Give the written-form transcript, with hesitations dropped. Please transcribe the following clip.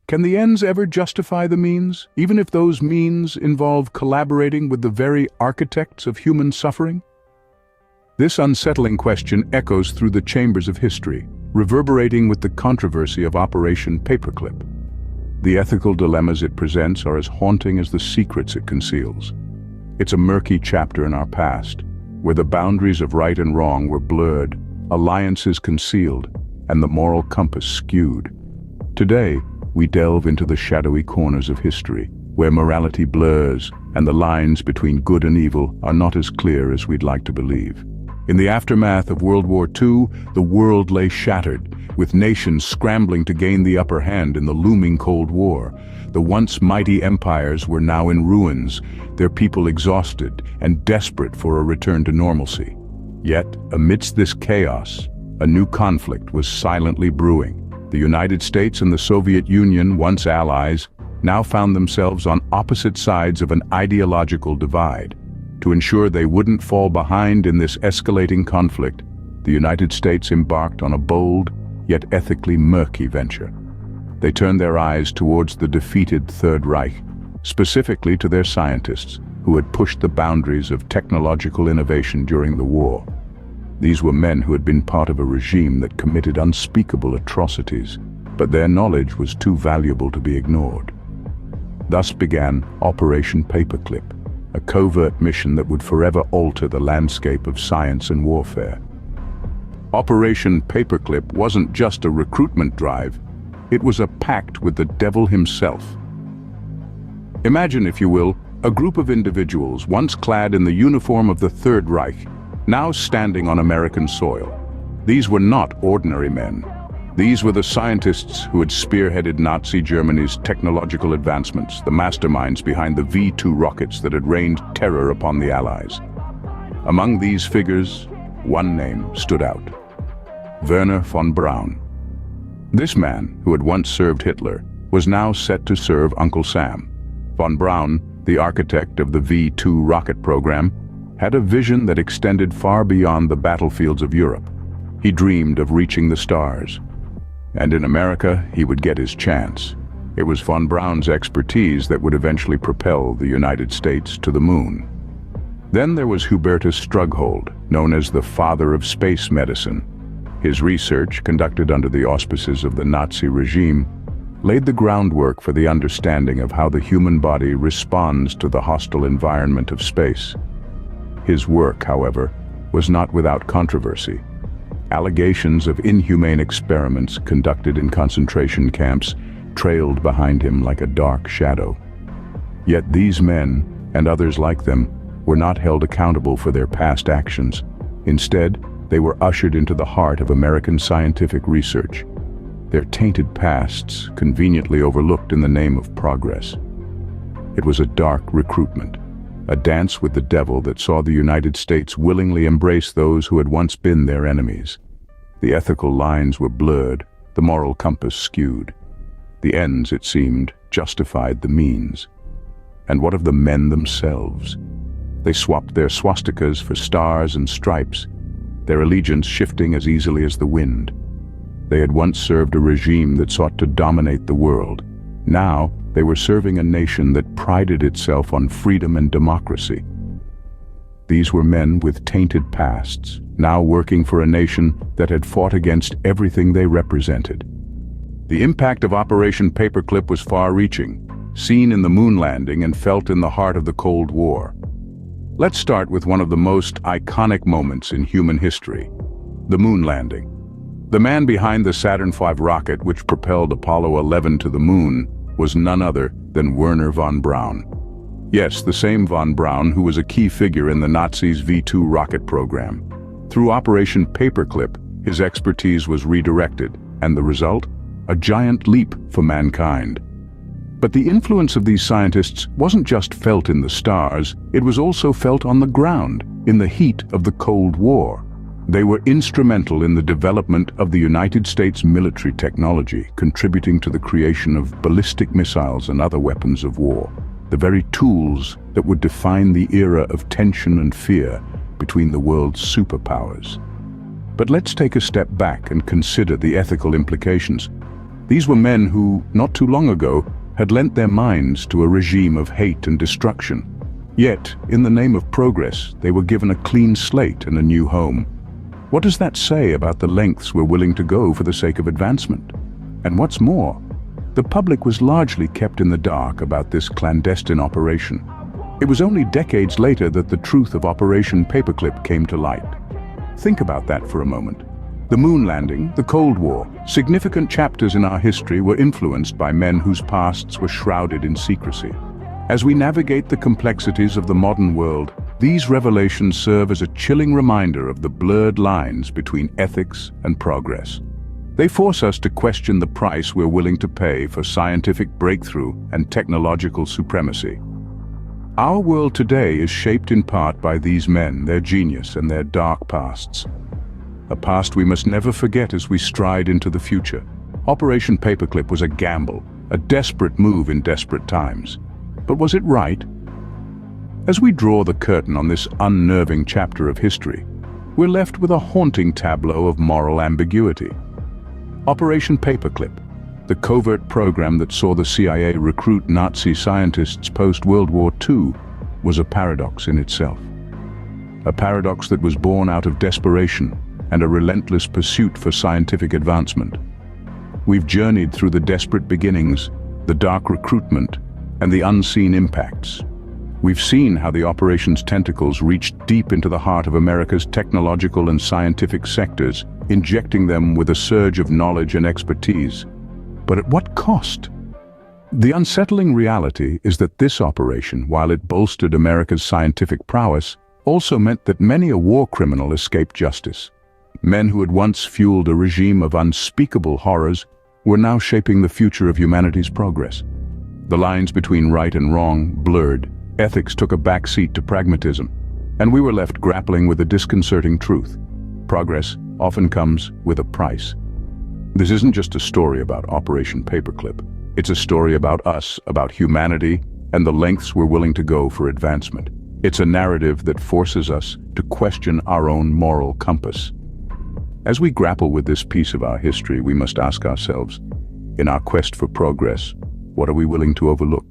Can the ends ever justify the means, even if those means involve collaborating with the very architects of human suffering? This unsettling question echoes through the chambers of history, reverberating with the controversy of Operation Paperclip. The ethical dilemmas it presents are as haunting as the secrets it conceals. It's a murky chapter in our past, where the boundaries of right and wrong were blurred, alliances concealed, and the moral compass skewed. Today, we delve into the shadowy corners of history, where morality blurs and the lines between good and evil are not as clear as we'd like to believe. In the aftermath of World War II, the world lay shattered, with nations scrambling to gain the upper hand in the looming Cold War. The once mighty empires were now in ruins, their people exhausted and desperate for a return to normalcy. Yet, amidst this chaos, a new conflict was silently brewing. The United States and the Soviet Union, once allies, now found themselves on opposite sides of an ideological divide. To ensure they wouldn't fall behind in this escalating conflict, the United States embarked on a bold, yet ethically murky venture. They turned their eyes towards the defeated Third Reich, specifically to their scientists, who had pushed the boundaries of technological innovation during the war. These were men who had been part of a regime that committed unspeakable atrocities, but their knowledge was too valuable to be ignored. Thus began Operation Paperclip, a covert mission that would forever alter the landscape of science and warfare. Operation Paperclip wasn't just a recruitment drive, it was a pact with the devil himself. Imagine, if you will, a group of individuals once clad in the uniform of the Third Reich, now standing on American soil. These were not ordinary men. These were the scientists who had spearheaded Nazi Germany's technological advancements, the masterminds behind the V-2 rockets that had rained terror upon the Allies. Among these figures, one name stood out: Wernher von Braun. This man, who had once served Hitler, was now set to serve Uncle Sam. Von Braun, the architect of the V-2 rocket program, had a vision that extended far beyond the battlefields of Europe. He dreamed of reaching the stars. And in America, he would get his chance. It was von Braun's expertise that would eventually propel the United States to the moon. Then there was Hubertus Strughold, known as the father of space medicine. His research, conducted under the auspices of the Nazi regime, laid the groundwork for the understanding of how the human body responds to the hostile environment of space. His work, however, was not without controversy. Allegations of inhumane experiments conducted in concentration camps trailed behind him like a dark shadow. Yet these men, and others like them, were not held accountable for their past actions. Instead, they were ushered into the heart of American scientific research, their tainted pasts conveniently overlooked in the name of progress. It was a dark recruitment, a dance with the devil that saw the United States willingly embrace those who had once been their enemies. The ethical lines were blurred, the moral compass skewed. The ends, it seemed, justified the means. And what of the men themselves? They swapped their swastikas for stars and stripes, their allegiance shifting as easily as the wind. They had once served a regime that sought to dominate the world. Now, they were serving a nation that prided itself on freedom and democracy. These were men with tainted pasts, now working for a nation that had fought against everything they represented. The impact of Operation Paperclip was far-reaching, seen in the moon landing and felt in the heart of the Cold War. Let's start with one of the most iconic moments in human history: the moon landing. The man behind the Saturn V rocket, which propelled Apollo 11 to the moon, was none other than Wernher von Braun. Yes, the same von Braun who was a key figure in the Nazis' V-2 rocket program. Through Operation Paperclip, his expertise was redirected, and the result? A giant leap for mankind. But the influence of these scientists wasn't just felt in the stars, it was also felt on the ground, in the heat of the Cold War. They were instrumental in the development of the United States military technology, contributing to the creation of ballistic missiles and other weapons of war, the very tools that would define the era of tension and fear between the world's superpowers. But let's take a step back and consider the ethical implications. These were men who, not too long ago, had lent their minds to a regime of hate and destruction. Yet, in the name of progress, they were given a clean slate and a new home. What does that say about the lengths we're willing to go for the sake of advancement? And what's more, the public was largely kept in the dark about this clandestine operation. It was only decades later that the truth of Operation Paperclip came to light. Think about that for a moment. The moon landing, the Cold War, significant chapters in our history were influenced by men whose pasts were shrouded in secrecy. As we navigate the complexities of the modern world, these revelations serve as a chilling reminder of the blurred lines between ethics and progress. They force us to question the price we're willing to pay for scientific breakthrough and technological supremacy. Our world today is shaped in part by these men, their genius, and their dark pasts. A past we must never forget as we stride into the future. Operation Paperclip was a gamble, a desperate move in desperate times. But was it right? As we draw the curtain on this unnerving chapter of history, we're left with a haunting tableau of moral ambiguity. Operation Paperclip, the covert program that saw the CIA recruit Nazi scientists post-World War II, was a paradox in itself. A paradox that was born out of desperation and a relentless pursuit for scientific advancement. We've journeyed through the desperate beginnings, the dark recruitment, and the unseen impacts. We've seen how the operation's tentacles reached deep into the heart of America's technological and scientific sectors, injecting them with a surge of knowledge and expertise. But at what cost? The unsettling reality is that this operation, while it bolstered America's scientific prowess, also meant that many a war criminal escaped justice. Men who had once fueled a regime of unspeakable horrors were now shaping the future of humanity's progress. The lines between right and wrong blurred, ethics took a backseat to pragmatism, and we were left grappling with a disconcerting truth. Progress often comes with a price. This isn't just a story about Operation Paperclip. It's a story about us, about humanity, and the lengths we're willing to go for advancement. It's a narrative that forces us to question our own moral compass. As we grapple with this piece of our history, we must ask ourselves, in our quest for progress, what are we willing to overlook?